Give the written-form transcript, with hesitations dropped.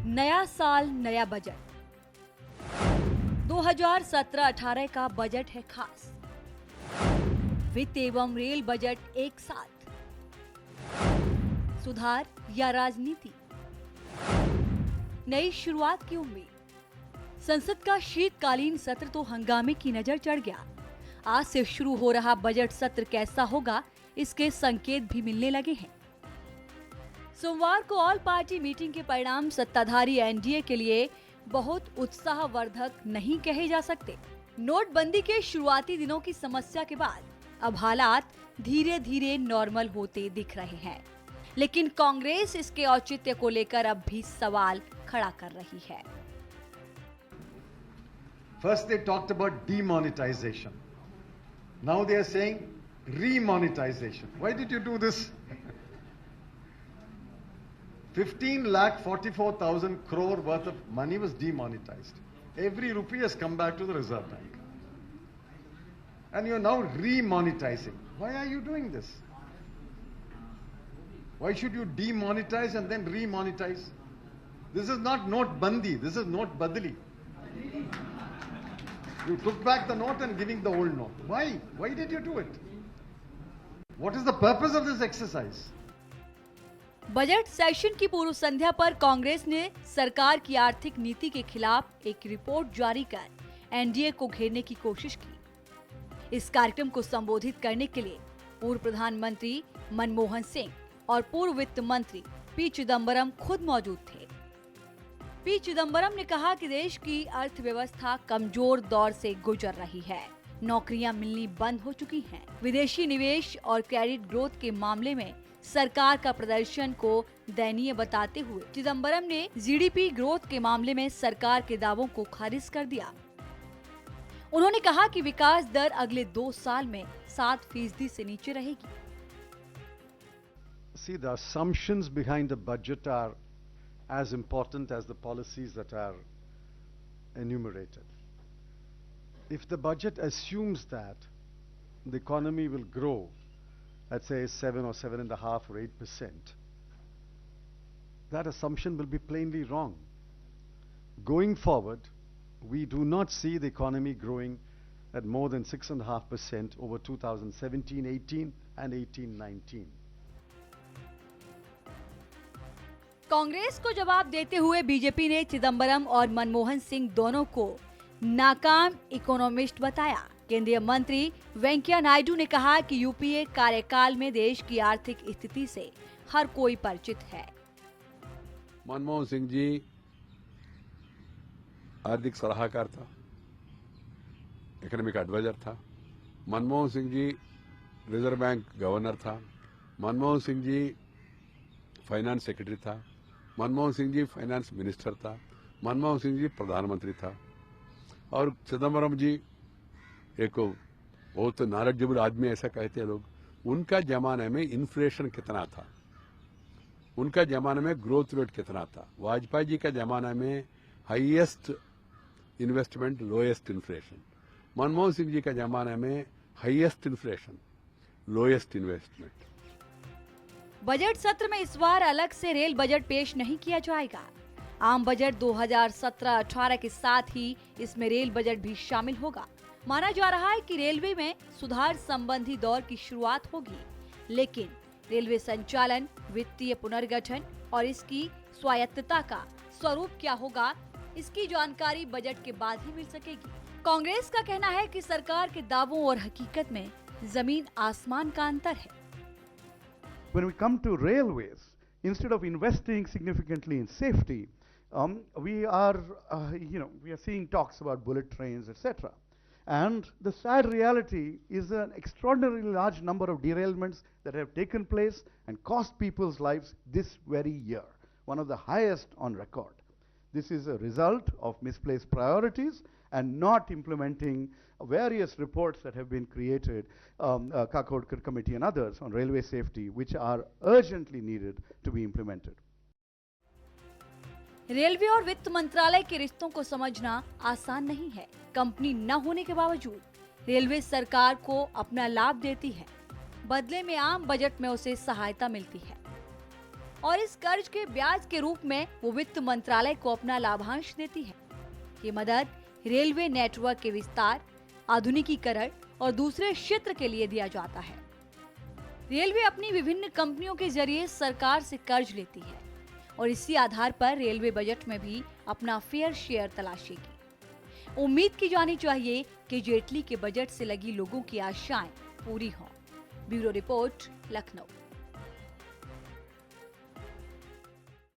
नया साल नया बजट। 2017-18 का बजट है खास। वित्त एवं रेल बजट एक साथ। सुधार या राजनीति, नई शुरुआत की उम्मीद। संसद का शीतकालीन सत्र तो हंगामे की नजर चढ़ गया। आज से शुरू हो रहा बजट सत्र कैसा होगा, इसके संकेत भी मिलने लगे हैं। सोमवार को ऑल पार्टी मीटिंग के परिणाम सत्ताधारी एनडीए के लिए बहुत उत्साहवर्धक नहीं कहे जा सकते। नोटबंदी के शुरुआती दिनों की समस्या के बाद अब हालात धीरे धीरे नॉर्मल होते दिख रहे हैं, लेकिन कांग्रेस इसके औचित्य को लेकर अब भी सवाल खड़ा कर रही है। First they talked about demonetization. Now they are saying remonetization. Why did you do this? 15,44,000 crore worth of money was demonetized. Every rupee has come back to the Reserve Bank. And you are now remonetizing. Why are you doing this? Why should you demonetize and then remonetize? This is not note bandi, this is note badli. You took back the note and giving the old note. Why? Why did you do it? What is the purpose of this exercise? Budget session की पूर्व संध्या पर कांग्रेस ने सरकार की आर्थिक नीति के खिलाफ एक रिपोर्ट जारी कर एनडीए को घेरने की कोशिश की। इस कार्यक्रम को संबोधित करने के लिए पूर्व प्रधानमंत्री मनमोहन सिंह और पूर्व वित्त मंत्री पी चिदम्बरम खुद मौजूद थे। पी चिदम्बरम ने कहा कि देश की अर्थव्यवस्था कमजोर दौर से गुजर रही है। नौकरियां मिलनी बंद हो चुकी हैं। विदेशी निवेश और क्रेडिट ग्रोथ के मामले में सरकार का प्रदर्शन को दयनीय बताते हुए चिदम्बरम ने जीडीपी ग्रोथ के मामले में सरकार के दावों को खारिज कर दिया। उन्होंने कहा कि विकास दर अगले 2 साल में 7% से नीचे रहेगी। See, the assumptions behind the budget are as important as the policies that are enumerated. If the budget assumes that the economy will grow, let's say 7 or 7.5 or 8%, that assumption will be plainly wrong. Going forward, we do not see the economy growing at more than 6.5% over 2017-18 and 18-19. Congress को जवाब देते हुए BJP ने चिदम्बरम और मनमोहन सिंह दोनों को नाकाम economist बताया। केंद्रीय मंत्री वेंकैया नायडू ने कहा कि यूपीए कार्यकाल में देश की आर्थिक स्थिति से हर कोई परिचित है। मनमोहन सिंह जी आर्थिक सलाहकार था, इकोनॉमिक एडवाइजर था। मनमोहन सिंह जी रिजर्व बैंक गवर्नर था। मनमोहन सिंह जी फाइनेंस सेक्रेटरी था। मनमोहन सिंह जी फाइनेंस मिनिस्टर था। मनमोहन सिंह जी प्रधानमंत्री था। और चिदम्बरम जी एक बहुत नॉलेजेबल आदमी, ऐसा कहते हैं लोग। उनका जमाने में इन्फ्लेशन कितना था, उनका जमाने में ग्रोथ रेट कितना था। वाजपेयी जी का जमाने में highest investment lowest inflation. Manmohan Singh ji का जमाने में highest inflation lowest investment. Budget सत्र में इस बार अलग से रेल बजट पेश नहीं किया जाएगा। आम बजट 2017-18 के साथ ही इसमें रेल बजट भी शामिल होगा। माना जा रहा है कि रेलवे में सुधार संबंधी दौर की शुरुआत होगी, लेकिन रेलवे संचालन, वित्तीय पुनर्गठन और इसकी स्वायत्तता का स्वरूप क्या होगा, इसकी जानकारी बजट के बाद ही मिल सकेगी। कांग्रेस का कहना है कि सरकार के दावों और हकीकत में जमीन आसमान का अंतर है। When we come to railways, instead of investing significantly in safety, we are seeing talks about bullet trains, etc. And the sad reality is an extraordinarily large number of derailments that have taken place and cost people's lives this very year, one of the highest on record. This is a result of misplaced priorities and not implementing various reports that have been created, Kakodkar Committee and others on railway safety, which are urgently needed to be implemented. Railway और वित्त मंत्रालय के रिश्तों को समझना आसान नहीं है। कंपनी न होने के बावजूद रेलवे सरकार को अपना लाभ देती है, बदले में आम बजट में उसे सहायता मिलती है। और इस कर्ज के ब्याज के रूप में वो वित्त मंत्रालय को अपना लाभांश देती है। ये मदद रेलवे नेटवर्क के विस्तार, आधुनिकीकरण और दूसरे क्षेत्र के लिए दिया जाता है। रेलवे अपनी विभिन्न कंपनियों के जरिए सरकार से कर्ज लेती है और इसी आधार पर रेलवे बजट में भी अपना फेयर शेयर तलाशेगी। उम्मीद की जानी चाहिए कि जेटली के बजट से लगी लोगों की आशाएं पूरी हों। Bureau report, Lucknow.